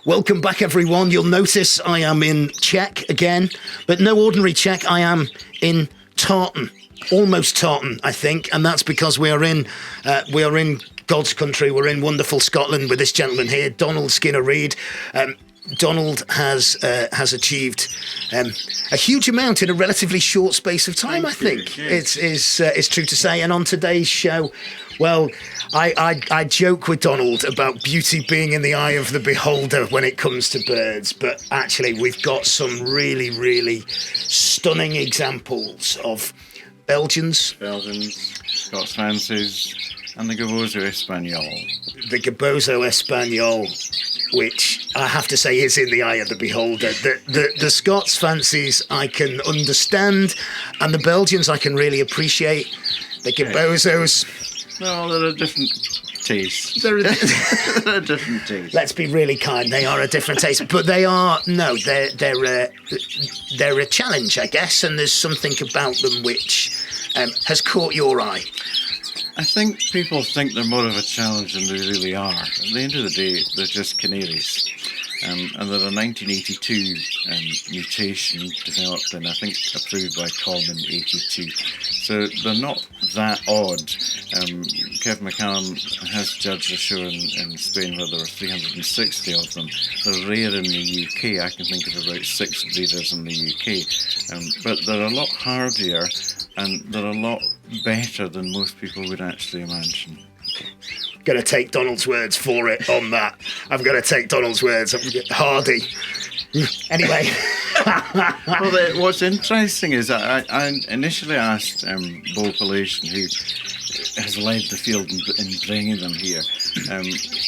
Welcome back, everyone. You'll notice I am in Czech again, but no ordinary Czech. I am in Tartan, almost Tartan, I think, and that's because we are in God's country. We're in wonderful Scotland with this gentleman here, Donald Skinner Reid. Donald has achieved a huge amount in a relatively short space of time. Thank I think you. Yes. it's true to say. And on today's show, well, I joke with Donald about beauty being in the eye of the beholder when it comes to birds, but actually we've got some really, really stunning examples of Belgians, Scots Fancies, and the Gavoso Espanol. the Gavoso Espanol, which I have to say is in the eye of the beholder. The Scots Fancies I can understand, and the Belgians I can really appreciate. The Gavosos... Well, they're a different taste. They're They're a different taste. Let's be really kind. They are a different taste, but they're a challenge, I guess. And there's something about them which has caught your eye. I think people think they're more of a challenge than they really are. At the end of the day, they're just canaries. And they're a 1982 mutation developed and I think approved by Common 82. So they're not that odd. Kev McCallum has judged a show in Spain where there were 360 of them. They're rare in the UK. I can think of about 6 breeders in the UK. But they're a lot hardier and they're a lot better than most people would actually imagine. Going to take Donald's words for it on that. I've got to take Donald's words. Hardy. Anyway. Well, what's interesting is I initially asked Bo Pelation, who has led the field in bringing them here,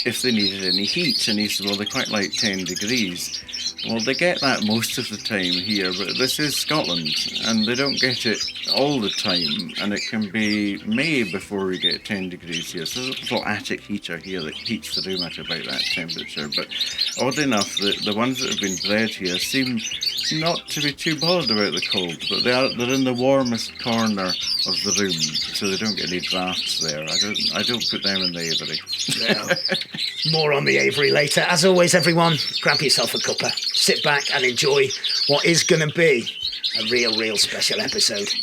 if they needed any heat, and he said, well, they quite like 10 degrees. Well, they get that most of the time here, but this is Scotland, and they don't get it all the time, and it can be May before we get 10 degrees here. So there's a little attic heater here that heats the room at about that temperature, but odd enough, the ones that have been bred here seem not to be too bothered about the cold, but they're in the warmest corner of the room, so they don't get any drafts there. I don't put them in the aviary. Well, more on the aviary later. As always, everyone, grab yourself a cuppa, sit back and enjoy what is going to be a real special episode.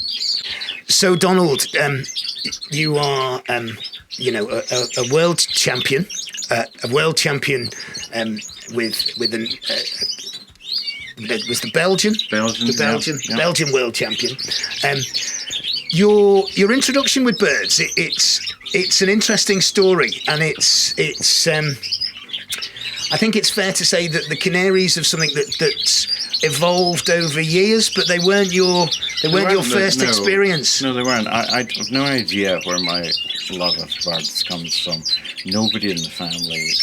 So, Donald, you are, a world champion, with an. Was the Belgian? Belgian world champion. Your introduction with birds, it's an interesting story, and it's I think it's fair to say that the canaries are something that's evolved over years, but they weren't your first experience. No, they weren't. I have no idea where my love of birds comes from. Nobody in the family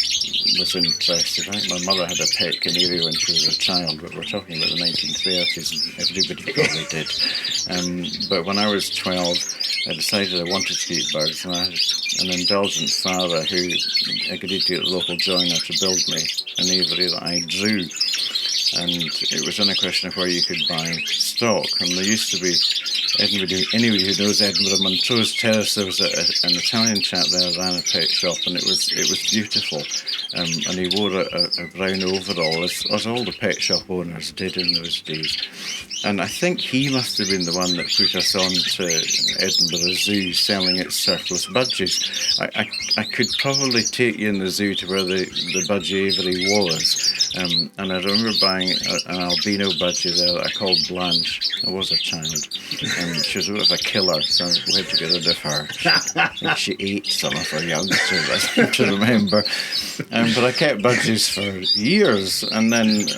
was interested. I think my mother had a pet canary when she was a child, but we're talking about the 1930s, and everybody probably did. But when I was 12, I decided I wanted to keep birds, and I had an indulgent father who agreed to get the local joiner to build me an aviary that I drew. And it was in a question of where you could buy stock. And there used to be, anybody who knows Edinburgh, Montrose Terrace, there was an Italian chap there ran a pet shop, and it was beautiful. And he wore a brown overall, as all the pet shop owners did in those days. And I think he must have been the one that put us on to Edinburgh Zoo selling its surplus budgies. I could probably take you in the zoo to where the budgie aviary was. And I remember buying an albino budgie there that I called Blanche. I was a child. And she was a bit of a killer, so we had to get rid of her. I think she ate some of her youngsters, I seem to remember. But I kept budgies for years, and then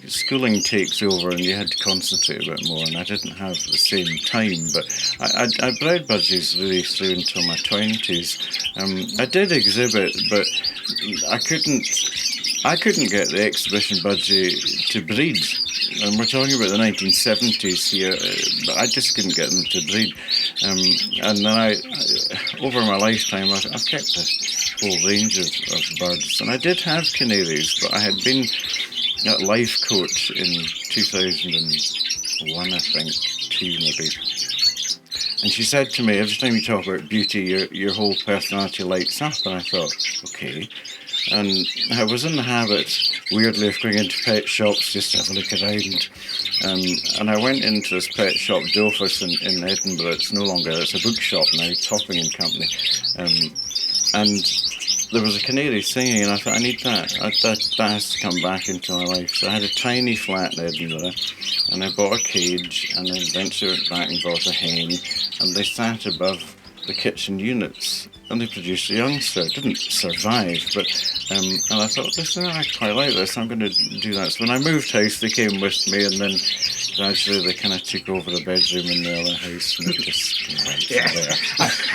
schooling takes over and you had to concentrate a bit more, and I didn't have the same time, but I bred budgies really through until my 20s. I did exhibit, but I couldn't get the exhibition budgie to breed, and we're talking about the 1970s here, but I just couldn't get them to breed. And then over my lifetime, I've kept a whole range of birds, and I did have canaries, but I had been at Life Coach in 2001, I think, 2 maybe. And she said to me, every time you talk about beauty, your whole personality lights up. And I thought, okay. And I was in the habit, weirdly, of going into pet shops just to have a look around. And I went into this pet shop, Dolphus in Edinburgh. It's no longer, it's a bookshop now, Topping and Company. And there was a canary singing, and I thought, I need that. That has to come back into my life. So I had a tiny flat in Edinburgh, and I bought a cage, and then eventually went back and bought a hen, and they sat above the kitchen units, and they produced a youngster. It didn't survive, but and I thought, I quite like this. I'm going to do that. So when I moved house, they came with me, and then gradually they kind of took over the bedroom in the other house, and it just went from there.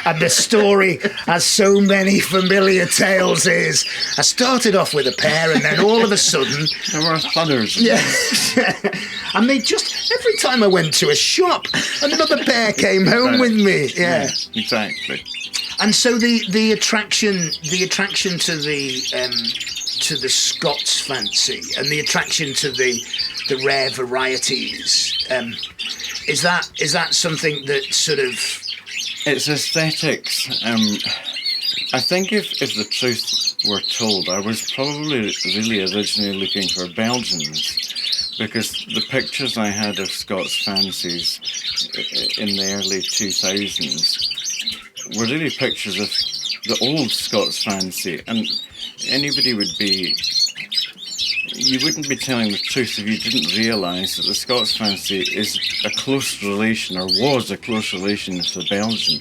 And the story, as so many familiar tales is, I started off with a pair, and then all of a sudden, There were others. yeah, and they just every time I went to a shop, another pair came home with me. Yeah. Exactly. And so the attraction to the Scots fancy and the attraction to the rare varieties, is that something that sort of It's aesthetics. I think if the truth were told, I was probably really originally looking for Belgians, because the pictures I had of Scots fancies in the early 2000s were really pictures of the old Scots fancy, and anybody you wouldn't be telling the truth if you didn't realise that the Scots fancy is a close relation, or was a close relation, to the Belgian.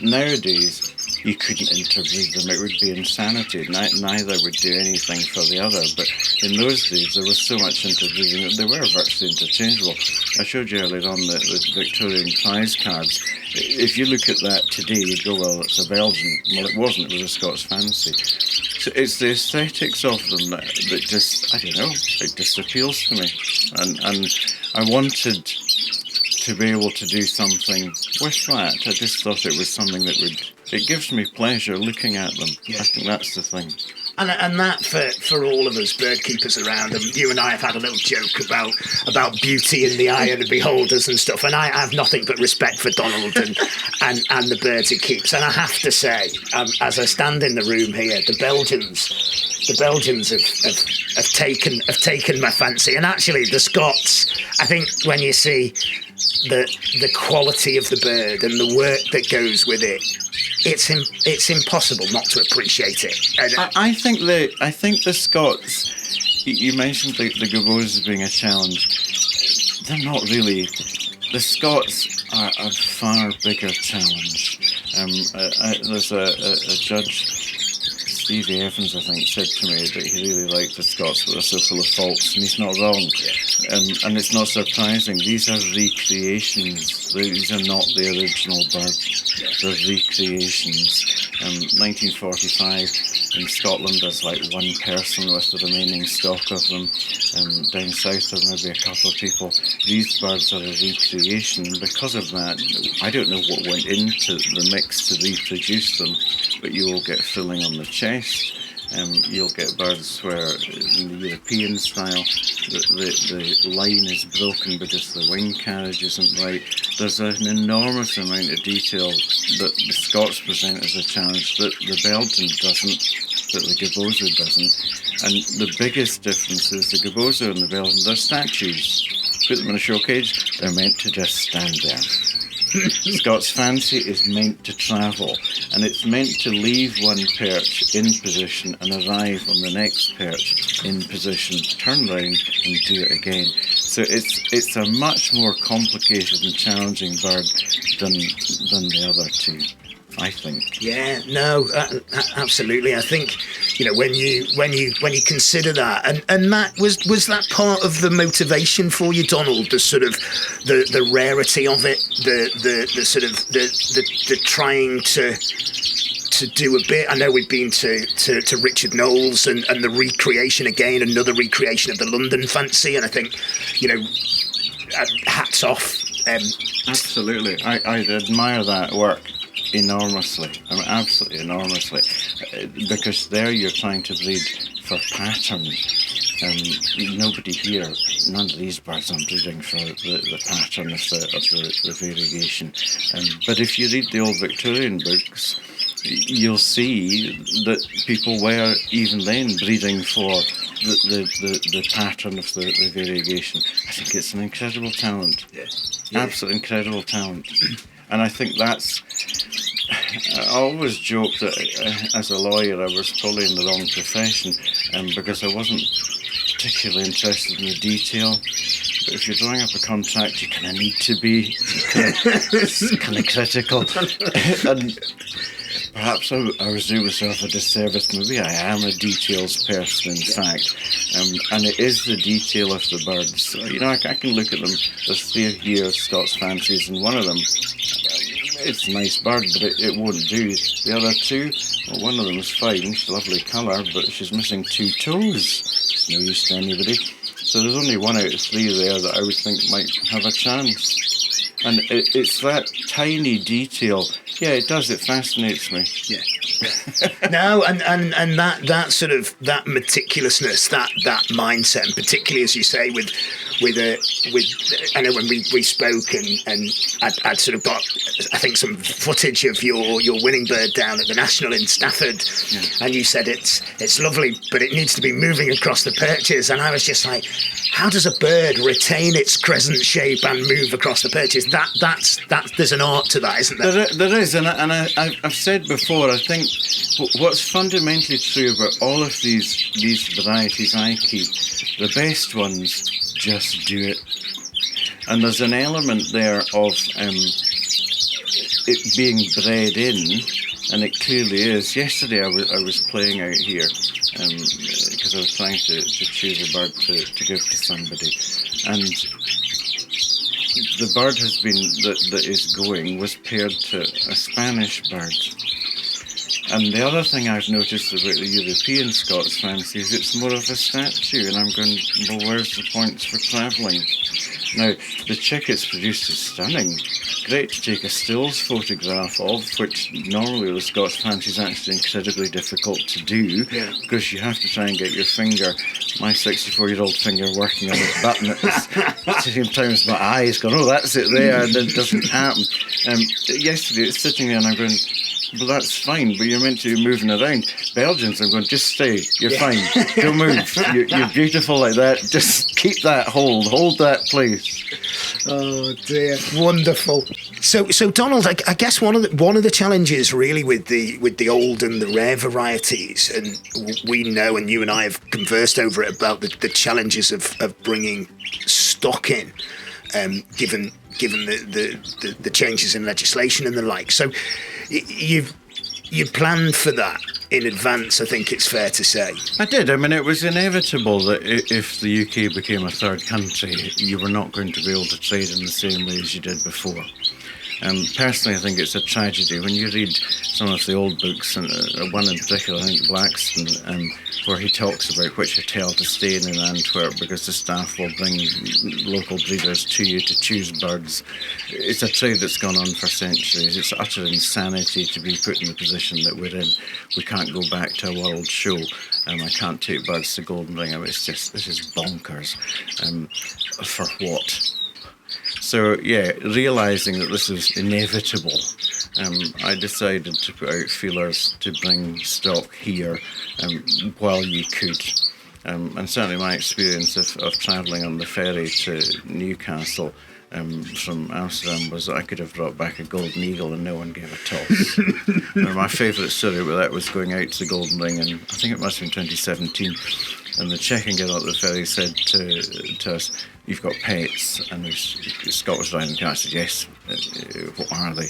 Nowadays, you couldn't interbreed them. It would be insanity. Neither would do anything for the other. But in those days, there was so much interbreeding that they were virtually interchangeable. I showed you earlier on the Victorian prize cards. If you look at that today, you'd go, well, it's a Belgian. Well, it wasn't. It was a Scots fancy. So it's the aesthetics of them that just, I don't know, it just appeals to me. And I wanted to be able to do something with that. I just thought it was something that it gives me pleasure looking at them. Yeah. I think that's the thing. and that for all of us bird keepers around, and you and I have had a little joke about beauty in the eye of the beholders and stuff, and I have nothing but respect for Donald and the birds he keeps. And I have to say, as I stand in the room here, the Belgians have taken my fancy, and actually the Scots. I think when you see the quality of the bird and the work that goes with it, it's impossible not to appreciate it. And I think the Scots. You mentioned the Gabos as being a challenge. They're not really. The Scots are a far bigger challenge. There's a judge, Stevie Evans, I think, said to me that he really liked the Scots, but they're so full of faults, and he's not wrong. And it's not surprising. These are recreations. These are not the original bird. They're recreations. 1945 in Scotland, there's like one person with the remaining stock of them. Down south, there's maybe a couple of people. These birds are a recreation, and because of that, I don't know what went into the mix to reproduce them, but you will get filling on the chest. You'll get birds where, in the European style, the line is broken because the wing carriage isn't right. There's an enormous amount of detail that the Scots present as a challenge that the Belgian doesn't, that the Gabozo doesn't. And the biggest difference is the Gabozo and the Belgian, they're statues. Put them in a show cage, they're meant to just stand there. Scots fancy is meant to travel, and it's meant to leave one perch in position and arrive on the next perch in position, turn round and do it again. So it's a much more complicated and challenging bird than the other two, I think. yeah, no, absolutely. I think when you consider that, and that was that part of the motivation for you, Donald, the sort of the rarity of it, the sort of the trying to do a bit. I know we've been to Richard Knowles and the recreation again, another recreation of the London fancy, and I think hats off. Absolutely, I admire that work enormously. I mean, absolutely enormously, because there you're trying to breed for pattern. Nobody here, none of these birds are breeding for the pattern of the variegation. But if you read the old Victorian books, you'll see that people were even then breeding for the pattern of the variegation. I think it's an incredible talent. Yeah. Absolute incredible talent. And I think that's... I always joke that as a lawyer I was probably in the wrong profession because I wasn't particularly interested in the detail. But if you're drawing up a contract, you kind of need to be kind of critical. And perhaps I was doing myself a disservice. Maybe I am a details person, in fact. And it is the detail of the birds. You know, I can look at them. There's 3 here, Scots Fancies, and one of them, it's a nice bird, but it won't do. The other 2, well, one of them is fine, she's a lovely colour, but she's missing 2 toes. It's no use to anybody. So there's only 1 out of 3 there that I would think might have a chance. And it's that tiny detail. Yeah, it does. It fascinates me. Yeah. No, and that sort of that meticulousness, that mindset, and particularly as you say with I know when we spoke and I'd sort of got I think some footage of your winning bird down at the National in Stafford, and you said it's lovely, but it needs to be moving across the perches, and I was just like, how does a bird retain its crescent shape and move across the perches? That's there's an art to that, isn't there? There is, and I've said before, I think what's fundamentally true about all of these varieties I keep, the best ones just do it. And there's an element there of it being bred in, and it clearly is. Yesterday I was playing out here because I was trying to choose a bird to give to somebody, and the bird has been that is going was paired to a Spanish bird. And the other thing I've noticed about the European Scots Fancy is it's more of a statue, and I'm going, well, where's the points for travelling? Now, the chick it's produced is stunning. Great to take a stills photograph of, which normally the Scots Fancy is actually incredibly difficult to do, because you have to try and get your finger, my 64-year-old finger, working on the button at the same time as my eyes going, oh, that's it there, and it doesn't happen. Yesterday it's sitting there and I'm going, well, that's fine, but you're meant to be moving around. Belgians, I'm going, just stay. You're fine. Don't move. You're beautiful like that. Just keep that hold that place. Oh dear, wonderful. So Donald, I guess one of the challenges really with the old and the rare varieties, and we know, and you and I have conversed over it about the challenges of bringing stock in, given the changes in legislation and the like. So you planned for that in advance, I think it's fair to say. I did. I mean, it was inevitable that if the UK became a third country, you were not going to be able to trade in the same way as you did before. Personally, I think it's a tragedy. When you read some of the old books, and one in particular, I think Blackstone, where he talks about which hotel to stay in Antwerp because the staff will bring local breeders to you to choose birds. It's a trade that's gone on for centuries. It's utter insanity to be put in the position that we're in. We can't go back to a world show. I can't take birds to Golden Ring. I mean, this is bonkers. For what? So, yeah, realising that this was inevitable, I decided to put out feelers to bring stock here while you could. And certainly my experience of travelling on the ferry to Newcastle from Amsterdam was that I could have brought back a golden eagle and no one gave a toss. My favourite story about that was going out to the Golden Ring, and I think it must have been 2017, and the check-in girl at the ferry said to us, "You've got pets?" And Scott was driving the car. I said, "Yes." "What are they?"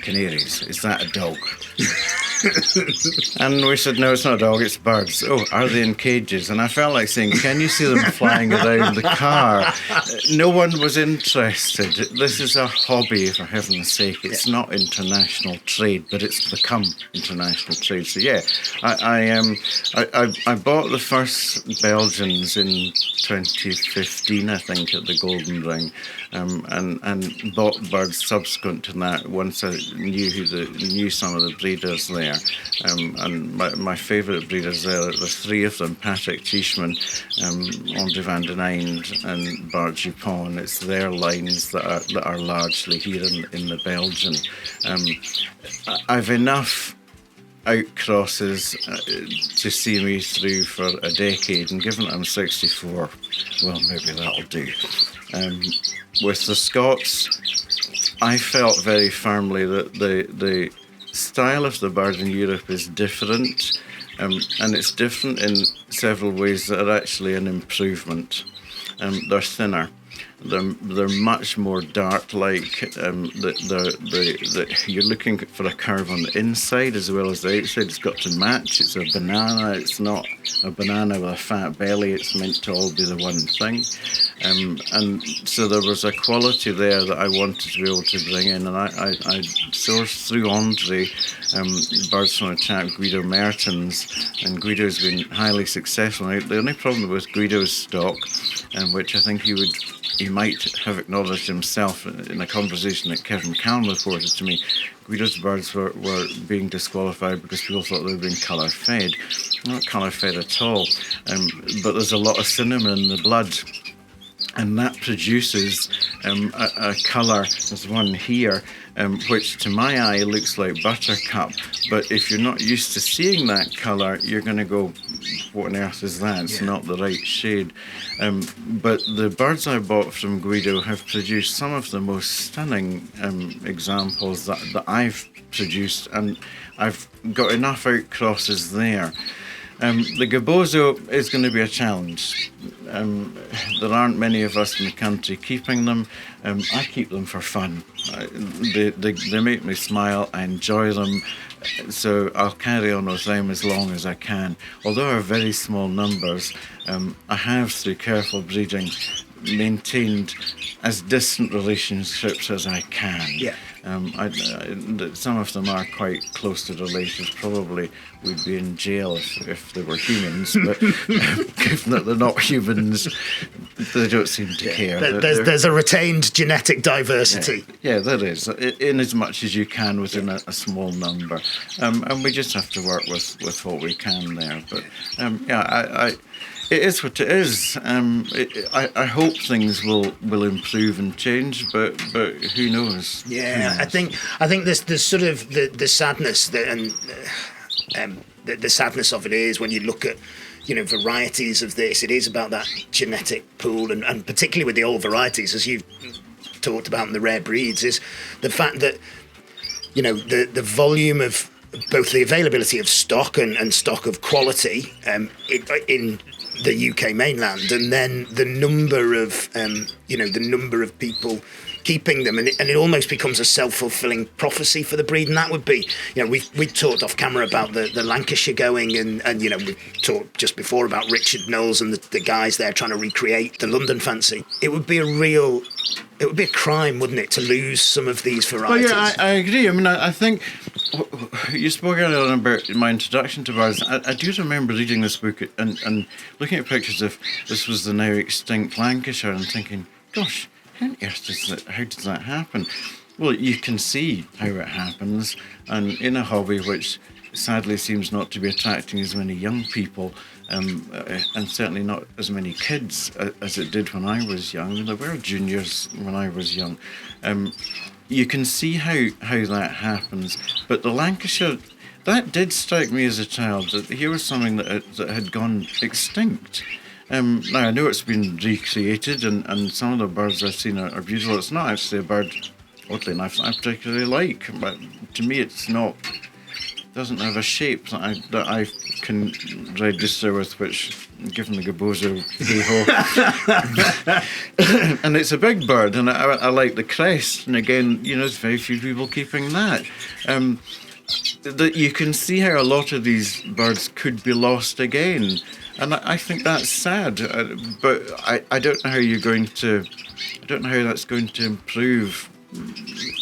"Canaries." "Is that a dog?" And we said, "No, it's not a dog, it's birds." "Oh, are they in cages?" And I felt like saying, "Can you see them flying around the car?" No one was interested. This is a hobby, for heaven's sake. It's not international trade, but it's become international trade. So yeah, I bought the first Belgians in 2015, I think, at the Golden Ring, and bought birds subsequent to that once I knew some of the breeders there. And my favourite breeders there, the 3 of them, Patrick Teichmann, Andre van den Einde and Bart Dupont. It's their lines that are largely here in the Belgian. I've enough outcrosses to see me through for a decade, and given that I'm 64, well, maybe that'll do. With the Scots, I felt very firmly that the style of the bird in Europe is different, and it's different in several ways that are actually an improvement. They're thinner. They're much more dart-like. You're looking for a curve on the inside as well as the outside. It's got to match. It's a banana. It's not a banana with a fat belly. It's meant to all be the one thing. And so there was a quality there that I wanted to be able to bring in. And I sourced through Andre birds from a chap, Guido Mertens. And Guido's been highly successful. Now, the only problem with Guido's stock, which I think he might have acknowledged himself in a conversation that Kevin Callan reported to me, Guido's birds were being disqualified because people thought they were being colour-fed. Not colour-fed at all, but there's a lot of cinnamon in the blood. And that produces a colour, there's one here, which to my eye looks like buttercup. But if you're not used to seeing that colour, you're going to go, what on earth is that? It's not the right shade. But the birds I bought from Guido have produced some of the most stunning examples that I've produced, and I've got enough outcrosses there. The Gabboso is going to be a challenge. There aren't many of us in the country keeping them. I keep them for fun. They make me smile. I enjoy them. So I'll carry on with them as long as I can. Although they're very small numbers, I have, through careful breeding, maintained as distant relationships as I can. Yeah. Some of them are quite closely related. Probably we'd be in jail if they were humans, but given that they're not humans, they don't seem to care. There's a retained genetic diversity. Yeah, there is, in as much as you can within a small number. And we just have to work with what we can there. But it is what it is. I hope things will improve and change, but who knows? Yeah, I think there's sort of the sadness that, and the sadness of it is when you look at, varieties of this. It is about that genetic pool, and particularly with the old varieties, as you've talked about in the rare breeds, is the fact that the volume of both the availability of stock and stock of quality in the UK mainland, and then the number of people keeping them, and it almost becomes a self-fulfilling prophecy for the breed. And that would be, we talked off camera about the Lancashire going, and we talked just before about Richard Knowles and the guys there trying to recreate the London fancy. It would be a crime, wouldn't it, to lose some of these varieties? Well, yeah, I agree. I mean, I think you spoke earlier on about my introduction to birds. I do remember reading this book and looking at pictures of this was the now extinct Lancashire and thinking, gosh, how on earth how does that happen? Well, you can see how it happens, and in a hobby which sadly seems not to be attracting as many young people, and certainly not as many kids as it did when I was young. I mean, there were juniors when I was young. You can see how that happens. But the Lancashire, that did strike me as a child, that here was something that had gone extinct. Now, I know it's been recreated, and some of the birds I've seen are beautiful. It's not actually a bird, oddly enough, that I particularly like. But to me, it's not... doesn't have a shape that I can register with, which, given the Gabboso, hey-ho. And it's a big bird, and I like the crest. And again, there's very few people keeping that. That you can see how a lot of these birds could be lost again. And I think that's sad. But I don't know how I don't know how that's going to improve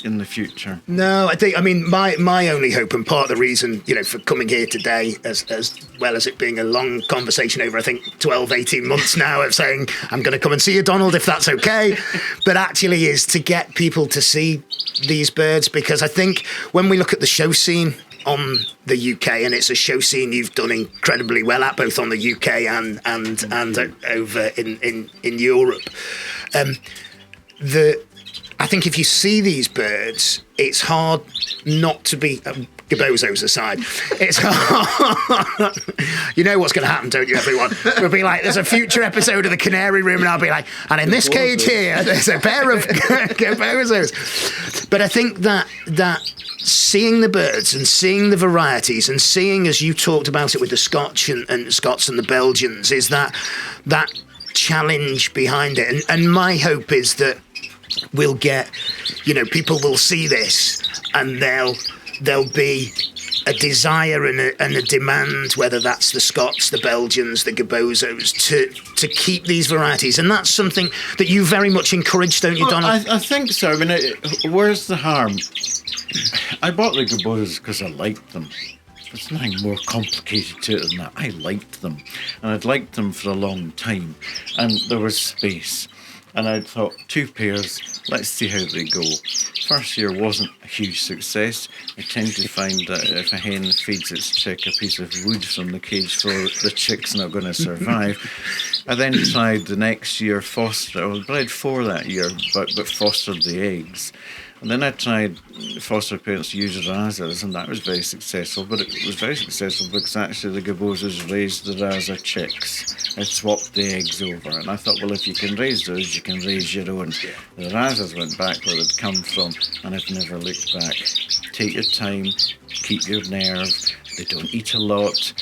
in the future. No, I mean, my only hope, and part of the reason, for coming here today, as well as it being a long conversation over, I think, 12, 18 months now of saying, I'm going to come and see you, Donald, if that's okay, but actually is to get people to see these birds, because I think when we look at the show scene on the UK, and it's a show scene you've done incredibly well at, both on the UK and over in Europe, I think if you see these birds, it's hard not to be Gabozos aside, it's you know what's going to happen, don't you, everyone? We'll be like, there's a future episode of the Canary Room, and I'll be like, and in this cage here, there's a pair of Gabozos. But I think that seeing the birds and seeing the varieties and seeing, as you talked about it with the Scotch and Scots and the Belgians, is that challenge behind it. And my hope is that we'll get, people will see this and there'll be a desire and a demand, whether that's the Scots, the Belgians, the Gabozos, to keep these varieties. And that's something that you very much encourage, don't you, Donald? I think so. I mean, where's the harm? I bought the Gabozos because I liked them. There's nothing more complicated to it than that. I liked them, and I'd liked them for a long time, and there was space. And I thought, 2 pairs, let's see how they go. First year wasn't a huge success. I tend to find that if a hen feeds its chick a piece of wood from the cage floor, the chick's not going to survive. I then tried the next year foster. I was bred 4 that year, but fostered the eggs. And then I tried foster parents to use Razas, and that was very successful. But it was very successful because actually the Gabozos raised the Raza chicks. I swapped the eggs over, and I thought, well, if you can raise those, you can raise your own. The Razas went back where they'd come from, and I've never looked back. Take your time, keep your nerve. They don't eat a lot.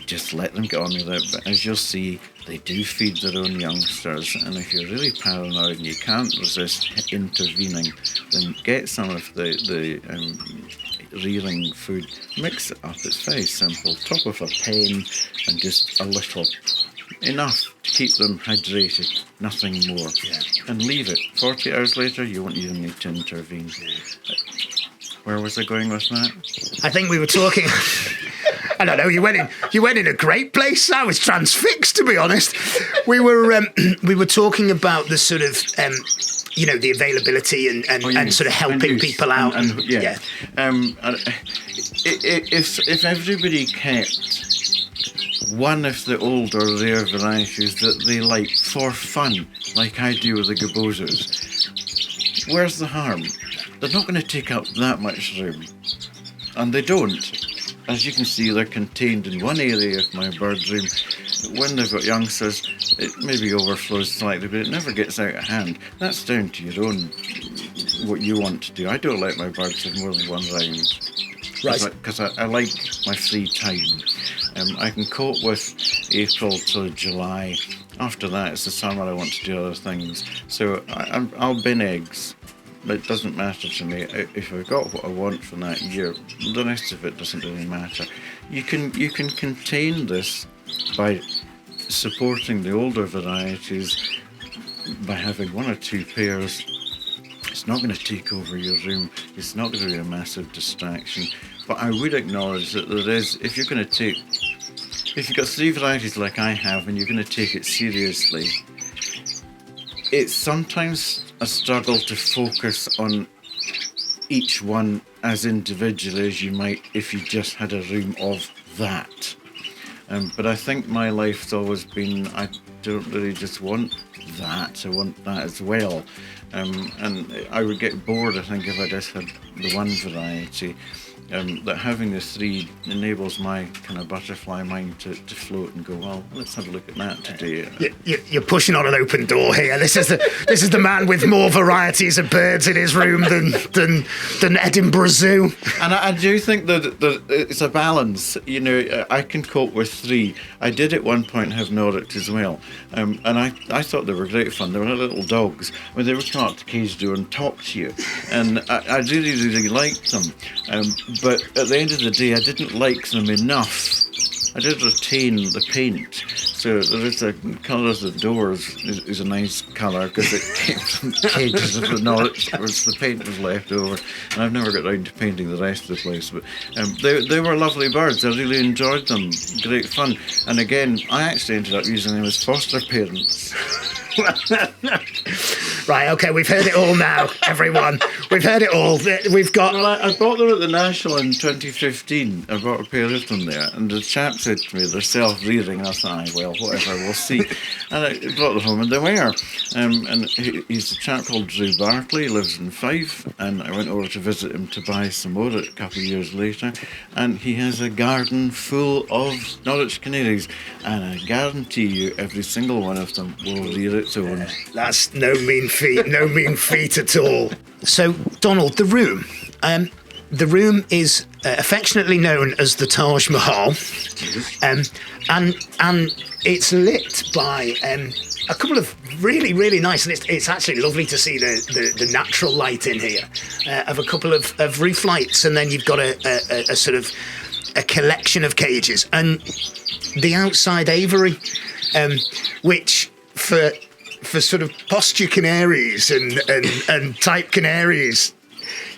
Just let them get on with it. But as you'll see, they do feed their own youngsters, and if you're really paranoid and you can't resist intervening, then get some of the rearing food, mix it up. It's very simple. Top of a pen and just a little, enough to keep them hydrated, nothing more. And leave it. 40 hours later, you won't even need to intervene. Where was I going with that? I think we were talking. I don't know. You went in a great place. I was transfixed, to be honest. We were talking about the sort of the availability and sort of helping people out. If everybody kept one of the older rare varieties that they like for fun, like I do with the Gabozos, where's the harm? They're not going to take up that much room, and they don't. As you can see, they're contained in one area of my bird room. When they've got youngsters, it maybe overflows slightly, but it never gets out of hand. That's down to your own, what you want to do. I don't let my birds have more than one round. Right. Because I like my free time. I can cope with April to July. After that, it's the summer I want to do other things. So I'll bin eggs. It doesn't matter to me. If I've got what I want from that year, the rest of it doesn't really matter. You can contain this by supporting the older varieties, by having 1 or 2 pairs. It's not going to take over your room. It's not going to be a massive distraction. But I would acknowledge that there is, if you've got 3 varieties like I have and you're going to take it seriously, it's sometimes a struggle to focus on each one as individually as you might if you just had a room of that. But I think my life's always been, I don't really just want that, I want that as well. And I would get bored, I think, if I just had the one variety. That having the 3 enables my kind of butterfly mind to float and go, well, let's have a look at that today. You're pushing on an open door here. This is the man with more varieties of birds in his room than Edinburgh Zoo. And I do think that it's a balance. I can cope with 3. I did at one point have Norwich as well, and I thought they were great fun. They were little dogs. I mean, they would come up to the cage door and talk to you, and I really, really liked them. But at the end of the day, I didn't like them enough. I did retain the paint. So there is the colour of the doors is a nice colour because it came from the cages of the Norwich, which the paint was left over. And I've never got round to painting the rest of the place. But they were lovely birds. I really enjoyed them. Great fun. And again, I actually ended up using them as foster parents. Right, okay, we've heard it all now, everyone. We've heard it all. We've got... Well, I bought them at the National in 2015. I bought a pair of them there, and the chap said to me, they're self-reading. I thought, "Aye, well, whatever, we'll see." And I brought them home, and they were. And he's a chap called Drew Bartley, he lives in Fife, and I went over to visit him to buy some more a couple of years later, and he has a garden full of Norwich canaries, and I guarantee you every single one of them will rear its own. That's no mean feat at all. So, Donald, the room. The room is affectionately known as the Taj Mahal, and it's lit by a couple of really nice, and it's actually lovely to see the natural light in here of a couple of roof lights, and then you've got a sort of a collection of cages, and the outside aviary, which for sort of posture canaries and type canaries,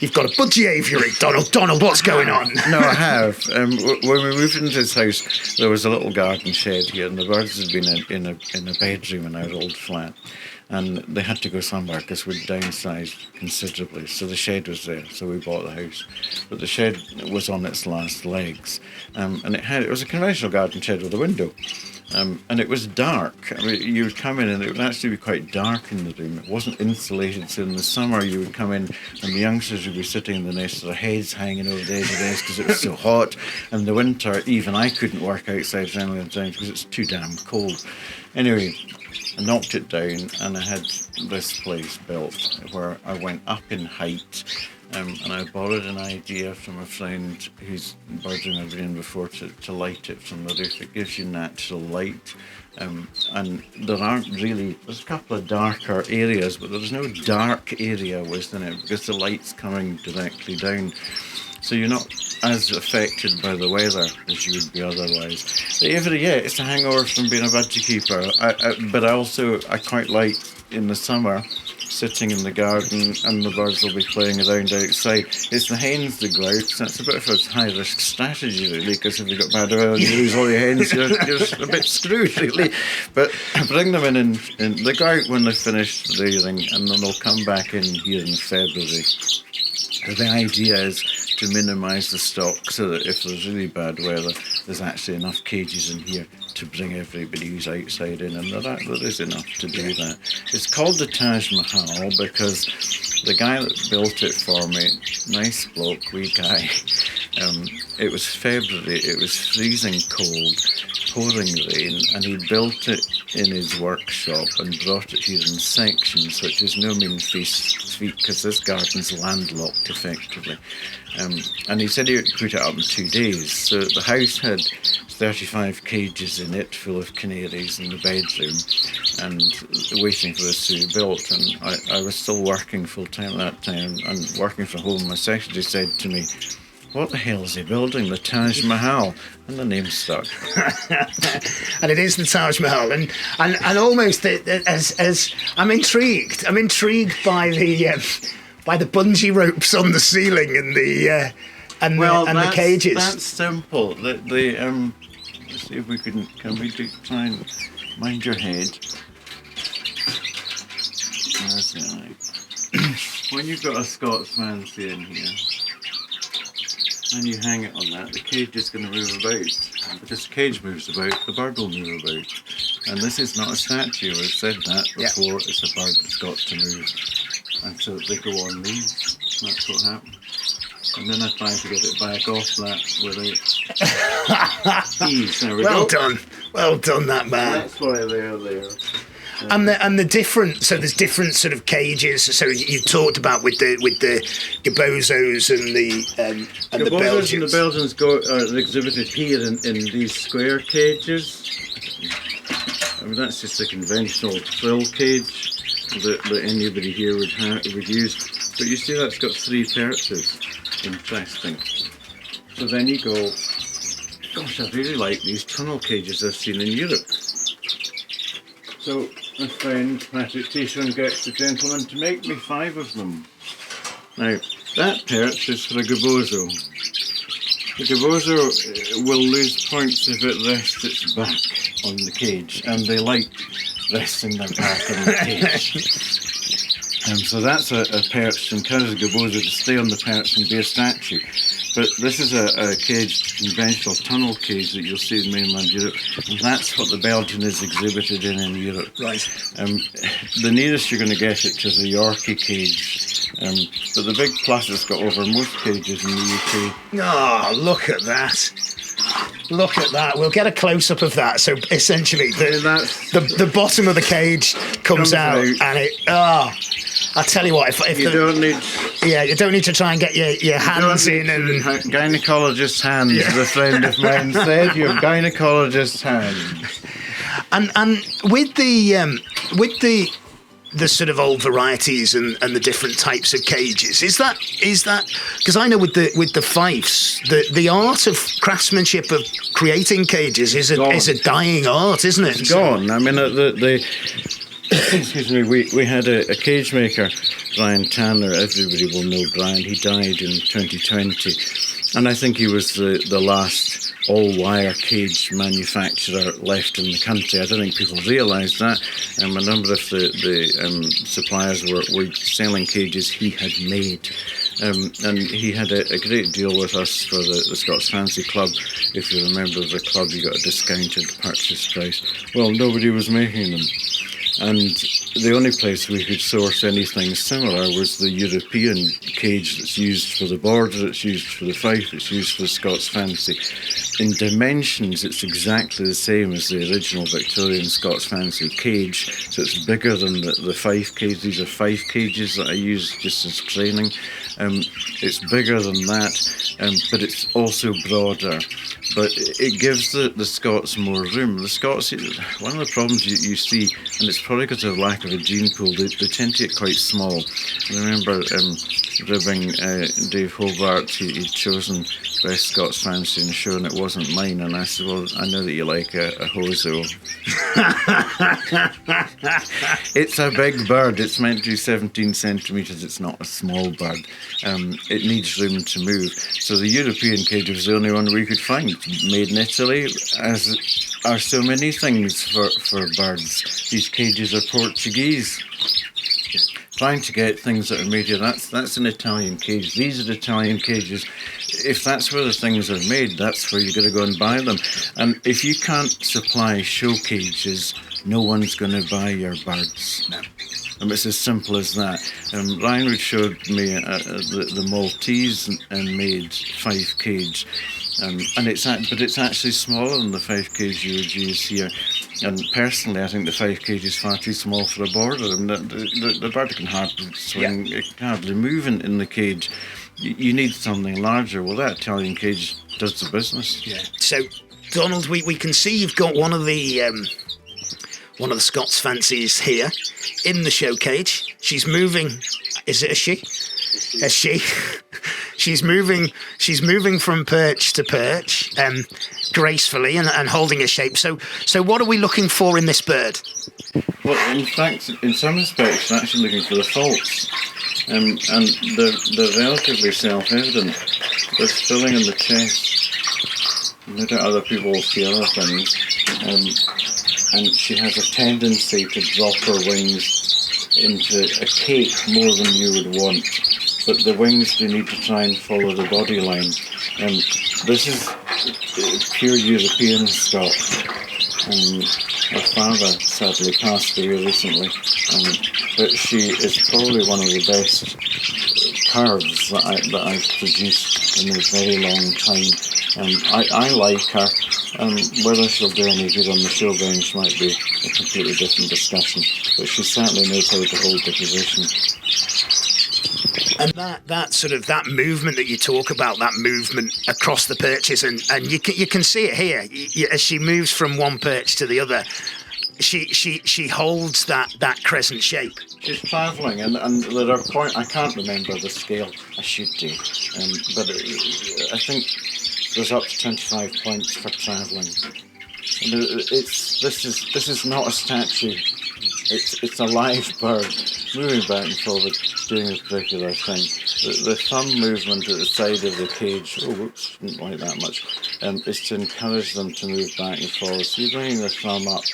you've got a budgie aviary. Donald, what's going on? No, I have. When we moved into this house, there was a little garden shed here, and the birds had been in a bedroom in our old flat, and they had to go somewhere because we'd downsized considerably. So the shed was there, so we bought the house. But the shed was on its last legs, and it was a conventional garden shed with a window. And it was dark. I mean, you would come in and it would actually be quite dark in the room. It wasn't insulated, so in the summer you would come in and the youngsters would be sitting in the nest with their heads hanging over the edge of the nest because it was so hot. And in the winter, even I couldn't work outside for any time because it's too damn cold. Anyway, I knocked it down and I had this place built where I went up in height. And I borrowed an idea from a friend whose bird room I'd been in before to light it from the roof. It gives you natural light. And there aren't really, there's a couple of darker areas, but there's no dark area within it because the light's coming directly down. So you're not as affected by the weather as you would be otherwise. The aviary, yeah, it's a hangover from being a budgie keeper. But I quite like in the summer sitting in the garden and the birds will be playing around outside. It's the hens that go out, so that's a bit of a high-risk strategy, really, because if you've got bad weather and you lose all your hens, you're a bit screwed, really. But bring them in and they go out when they've finished rearing, and then they'll come back in here in February. The idea is to minimise the stock so that if there's really bad weather, there's actually enough cages in here to bring everybody who's outside in, and there is enough to do that. It's called the Taj Mahal because the guy that built it for me, nice bloke, wee guy, it was February, it was freezing cold, pouring rain, and he built it in his workshop and brought it here in sections, which is no mean feat because this garden's landlocked effectively. And he said he would put it up in 2 days. So the house had 35 cages in it full of canaries in the bedroom and waiting for this to be built. And I was still working full time at that time and working from home. My secretary said to me, "What the hell is he building? The Taj Mahal?" And the name stuck. And it is the Taj Mahal, and almost as I'm intrigued by the bungee ropes on the ceiling and the cages. That's simple. Let's see if we can we try and mind your head. That's it. When you've got a Scotsman in here, and you hang it on that, the cage is going to move about. And because the cage moves about, the bird will move about. And this is not a statue, we've said that before, yeah. It's a bird that's got to move. And so they go on these. That's what happened. And then I try to get it back off that without ease. There we go. Well done, that man. That's why they're there. And the different, so there's different sort of cages. So you talked about with the Gabozos and the Belgians. And the Belgians are exhibited here in these square cages. I mean, that's just a conventional frill cage that anybody here would use. But you see that's got 3 perches. Interesting. So then you go, gosh, I really like these tunnel cages I've seen in Europe. So my friend Patrick Tishon gets the gentleman to make me 5 of them. Now, that perch is for a Gabozo. The Gabozo will lose points if it rests its back on the cage, and they like resting their back on the cage. So that's a perch, encourages the Gabosa to stay on the perch and be a statue. But this is a cage, conventional tunnel cage that you'll see in mainland Europe, and that's what the Belgian is exhibited in Europe. Right. The nearest you're going to get it to is a Yorkie cage, but the big plus it's got over most cages in the UK. Oh, look at that. Look at that. We'll get a close-up of that. So essentially, the bottom of the cage comes out, and it... Oh, I tell you what, if you don't need... Yeah, you don't need to try and get your hands in and... Gynecologist's hands, a friend of mine said. You have gynecologist's hands. And with the sort of old varieties and the different types of cages, is that because I know with the fifes, the art of craftsmanship of creating cages is a dying art, isn't it? It's gone. I mean, excuse me, we had a cage maker, Brian Tanner. Everybody will know Brian. He died in 2020, and I think he was the last all-wire cage manufacturer left in the country. I don't think people realise that. A number of the suppliers were selling cages he had made. And he had a great deal with us for the Scots Fancy Club. If you're a member of the club, you got a discounted purchase price. Well, nobody was making them. And the only place we could source anything similar was the European cage that's used for the border, it's used for the fife, it's used for the Scots Fancy. In dimensions, it's exactly the same as the original Victorian Scots Fancy cage, so it's bigger than the fife cage. These are fife cages that I use just as training. It's bigger than that, but it's also broader. But it gives the Scots more room. The Scots, one of the problems you see, and it's probably because of lack of a gene pool, they tend to get quite small. I remember ribbing Dave Hobart, he'd chosen Best Scots Fancy in a show and it wasn't mine, and I said, well, I know that you like a hozo. It's a big bird, it's meant to be 17 centimetres, it's not a small bird. It needs room to move. So the European cage was the only one we could find, made in Italy, as are so many things for birds. These cages are Portuguese. Trying to get things that are made here, that's an Italian cage. These are Italian cages. If that's where the things are made, that's where you're going to go and buy them. And if you can't supply show cages, no one's going to buy your birds. No. It's as simple as that. Ryan showed me the Maltese and made fife cage. And it's actually smaller than the 5 kg you would use here. And personally, I think the 5 kg is far too small for a border. I mean, the bird can hardly swing, it can hardly move in the cage. You need something larger. Well, that Italian cage does the business. Yeah. So, Donald, we can see you've got one of the Scots Fancies here in the show cage. She's moving. Is it a she? A she. She's moving from perch to perch, gracefully and holding a shape. So what are we looking for in this bird? Well, in fact, in some respects, we're actually looking for the faults, and they're relatively self-evident. There's filling in the chest. No doubt other people will see other things, and she has a tendency to drop her wings into a cake more than you would want. But the wings do need to try and follow the body line. This is pure European stock. Her father sadly passed away recently, but she is probably one of the best curves that I've produced in a very long time. I like her. Whether she'll do any good on the show bench might be a completely different discussion, but she certainly knows how to hold the position. And that movement that you talk about, that movement across the perches, and you can see it here as she moves from one perch to the other. She holds that crescent shape. She's travelling, and there are points. I can't remember the scale. I should do, but I think there's up to 25 points for travelling. This is not a statue. It's a live bird moving back and forward, doing a particular thing. The thumb movement at the side of the cage, didn't like that much, is to encourage them to move back and forward. So you're bringing the thumb up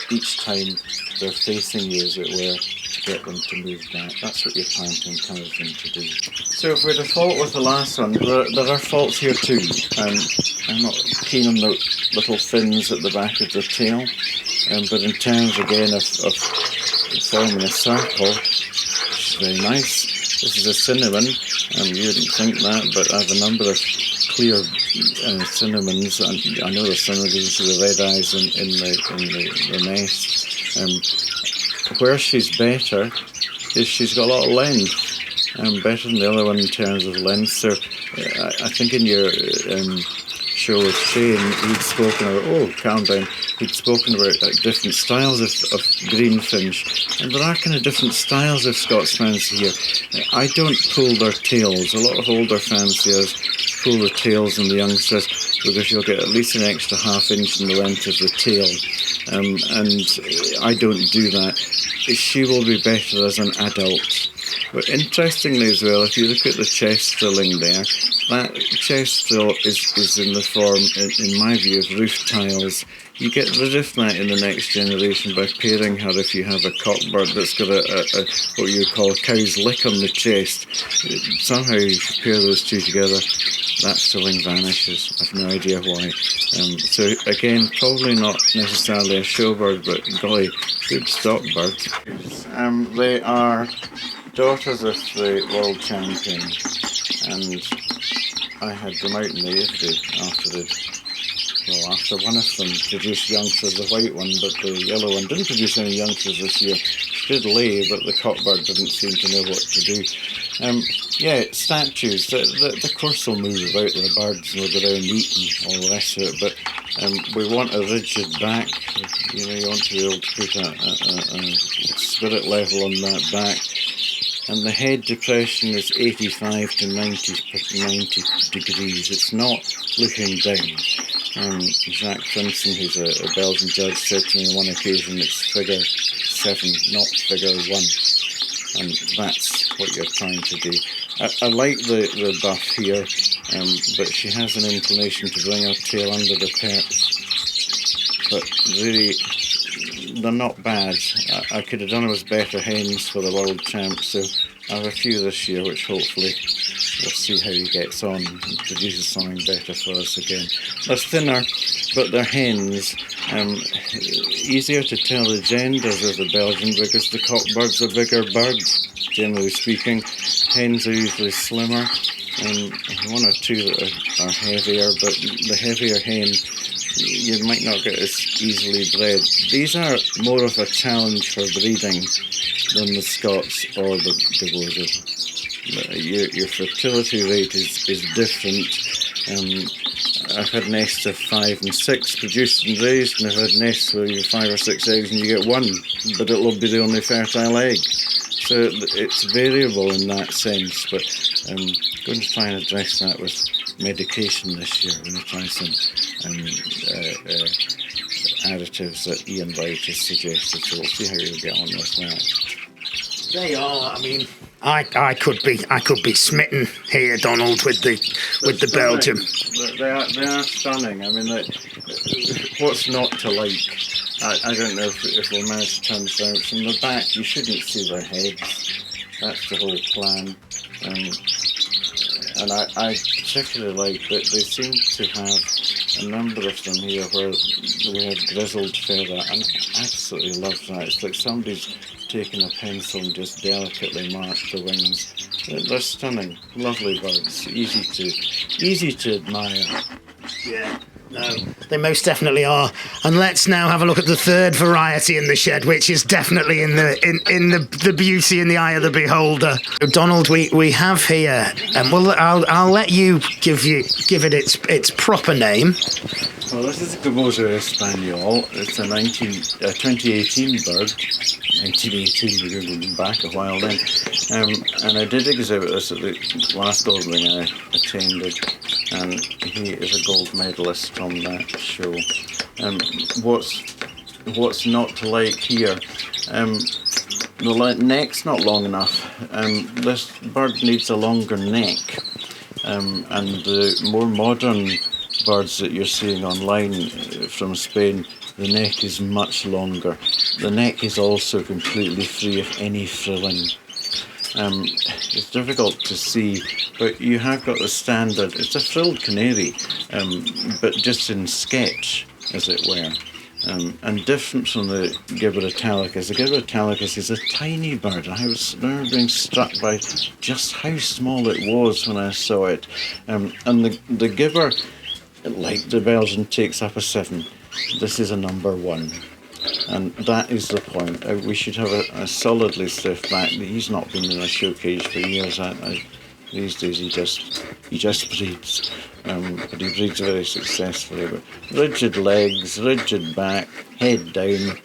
each time they're facing you, as it were, to get them to move back. That's what you're trying to encourage them to do. So if we're at fault with the last one, there are faults here too. I'm not keen on the little fins at the back of the tail, but in terms again of forming a circle, which is very nice. This is a cinnamon, you wouldn't think that, but I have a number of clear cinnamons. I know the cinnamon gives you the red eyes in the nest. Where she's better is she's got a lot of length, better than the other one in terms of length. So I think in your show with Shane, he'd spoken about, calm down, he'd spoken about different styles of greenfinch, and there are kind of different styles of Scots fancy here. I don't pull their tails. A lot of older fanciers pull the tails in the youngsters because you'll get at least an extra ½ inch in the length of the tail, and I don't do that. She will be better as an adult. But interestingly as well, if you look at the chest frilling there, that chest frill is in the form, in my view, of roof tiles. You get rid of that in the next generation by pairing her, if you have a cockbird that's got a what you would call a cow's lick on the chest. Somehow you pair those two together, that filling vanishes. I've no idea why. So again, probably not necessarily a showbird, but golly, good stock bird. They are daughters of the world champion, and I had them out in the aviary after one of them produced youngsters, the white one, but the yellow one didn't produce any youngsters this year. She did lay, but the cockbird didn't seem to know what to do. Statues, the course will move about, the birds will go down and eat and all the rest of it, but we want a rigid back. You want to be able to put a spirit level on that back. And the head depression is 85 to 90 degrees. It's not looking down. Jacques Prinsen, who's a Belgian judge, said to me on one occasion it's figure 7, not figure 1. And that's what you're trying to do. I like the buff here, but she has an inclination to bring her tail under the perch. But really, they're not bad. I could have done with better hens for the world champ, so I have a few this year, which hopefully we'll see how he gets on and produces something better for us again. They're thinner, but they're hens. Easier to tell the genders of the Belgian because the cockbirds are bigger birds, generally speaking. Hens are usually slimmer, and one or two that are heavier, but the heavier hen you might not get as easily bred. These are more of a challenge for breeding than the Scots or the Devonian. Your fertility rate is different. I've had nests of 5 and 6 produced and raised, and I've had nests where you have 5 or 6 eggs and you get 1, but it'll be the only fertile egg. So it's variable in that sense, but I'm going to try and address that with medication this year. I'm going to try some additives that Ian Wright has suggested, so we'll see how you get on with that. They are. I mean, I could be smitten here, Donald, with the Belgium. They are stunning. I mean, what's not to like? I don't know if we'll manage to turn this out. From the back, you shouldn't see their heads. That's the whole plan. And I particularly like that they seem to have a number of them here where we have grizzled feather, and I absolutely love that. It's like somebody's taken a pencil and just delicately marked the wings. They're stunning, lovely birds, easy to admire. Yeah. No, they most definitely are. And let's now have a look at the third variety in the shed, which is definitely in the beauty in the eye of the beholder. Donald, we have here, and I'll let you give it its proper name. Well, this is a Gabaudet Espagnole. It's a 2018 bird. 1918, we're going back a while then. And I did exhibit this at the last opening I attended, and he is a gold medalist from that show. What's not to like here? The neck's not long enough. This bird needs a longer neck, and the more modern birds that you're seeing online from Spain the neck is much longer. The neck is also completely free of any frilling. It's difficult to see, but you have got the standard. It's a frilled canary, but just in sketch, as it were. And different from the Gibber italicus. The Gibber italicus is a tiny bird. I remember being struck by just how small it was when I saw it. And the Gibber, like the Belgian, takes up a 7. This is a number 1. And that is the point. We should have a solidly stiff back. He's not been in a show cage for years. These days he just breeds, but he breeds very successfully. But rigid legs, rigid back, head down.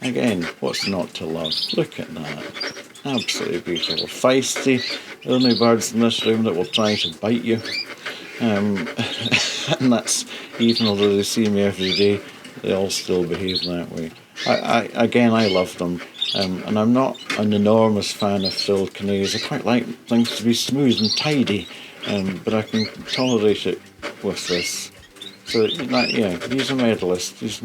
Again, what's not to love? Look at that. Absolutely beautiful. Feisty. The only birds in this room that will try to bite you. And that's, even although they see me every day, they all still behave that way. I love them, and I'm not an enormous fan of frilled canaries. I quite like things to be smooth and tidy, but I can tolerate it with this. So, he's a medalist. He's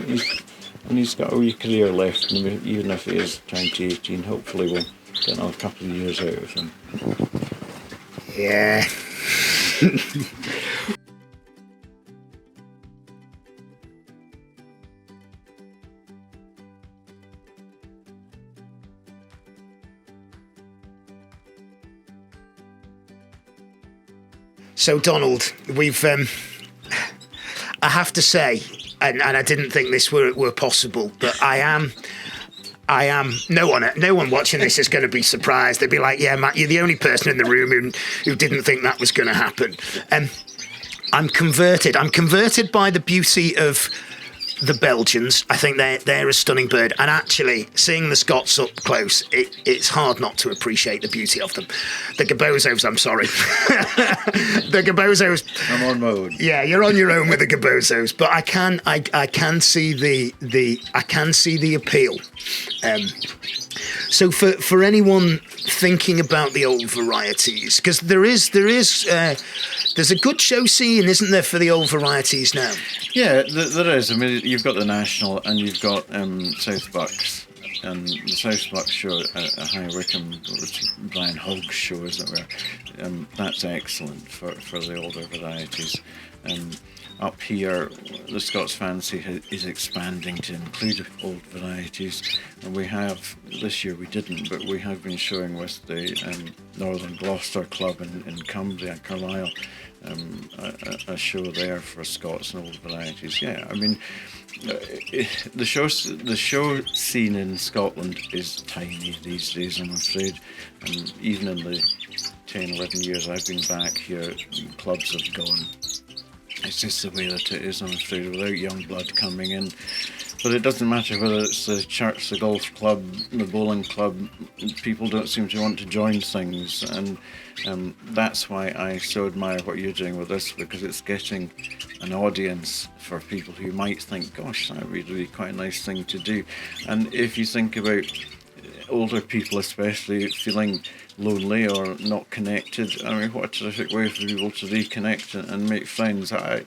got a wee career left, and even if he is 2018, hopefully we'll get another couple of years out of him. Yeah. So, Donald, we've, I have to say, and I didn't think this were possible, but I am, no one watching this is going to be surprised. They'd be like, yeah, Matt, you're the only person in the room who didn't think that was going to happen. I'm converted by the beauty of the Belgians. I think they're a stunning bird, and actually seeing the Scots up close, it's hard not to appreciate the beauty of them. The Gabozos, I'm sorry. The Gabozos. I'm on my own. Yeah, you're on your own with the Gabozos, but I can see the appeal. So for anyone thinking about the old varieties, because there's a good show scene, isn't there, for the old varieties now? Yeah, there is. I mean, you've got the National and you've got South Bucks. And the South Bucks show at High Wycombe, which Brian Hogg's show, as it were, that's excellent for the older varieties. Up here, the Scots Fancy is expanding to include old varieties, and we have, this year we didn't, but we have been showing with the Northern Gloucester Club in Cumbria, Carlisle, a show there for Scots and old varieties. Yeah, I mean, the show scene in Scotland is tiny these days, I'm afraid, and even in the 10, 11 years I've been back here, clubs have gone. It's just the way that it is, I'm afraid, without young blood coming in. But it doesn't matter whether it's the church, the golf club, the bowling club, people don't seem to want to join things. And that's why I so admire what you're doing with this, because it's getting an audience for people who might think, gosh, that would be really quite a nice thing to do. And if you think about older people especially feeling lonely or not connected, I mean, what a terrific way for people to reconnect and make friends. I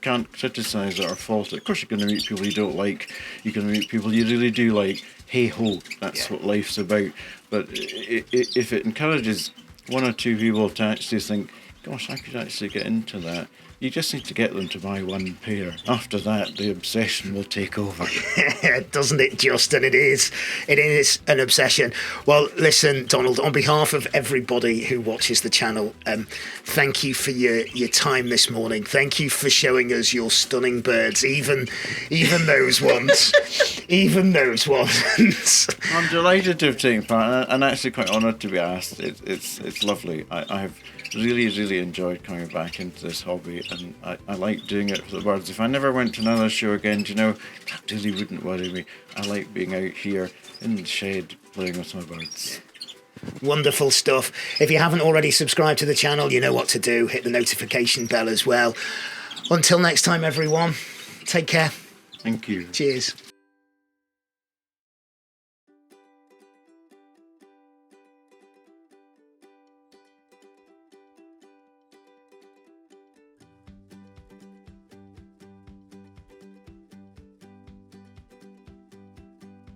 can't criticise it or fault it. Of course you're going to meet people you don't like, you're going to meet people you really do like. Hey ho, that's what life's about. But if it encourages one or two people to actually think, gosh, I could actually get into that, you just need to get them to buy one pair. After that, the obsession will take over. Doesn't it, Justin? It is an obsession. Well, listen, Donald, on behalf of everybody who watches the channel, thank you for your time this morning. Thank you for showing us your stunning birds, even those ones. Even those ones. I'm delighted to have taken part, and actually quite honoured to be asked. It's lovely. I have really enjoyed coming back into this hobby, and I like doing it for the birds. If I never went to another show again, that really wouldn't worry me. I like being out here in the shed playing with my birds. Wonderful stuff. If you haven't already subscribed to the channel, you know what to do. Hit the notification bell as well. Until next time, everyone, take care. Thank you. Cheers.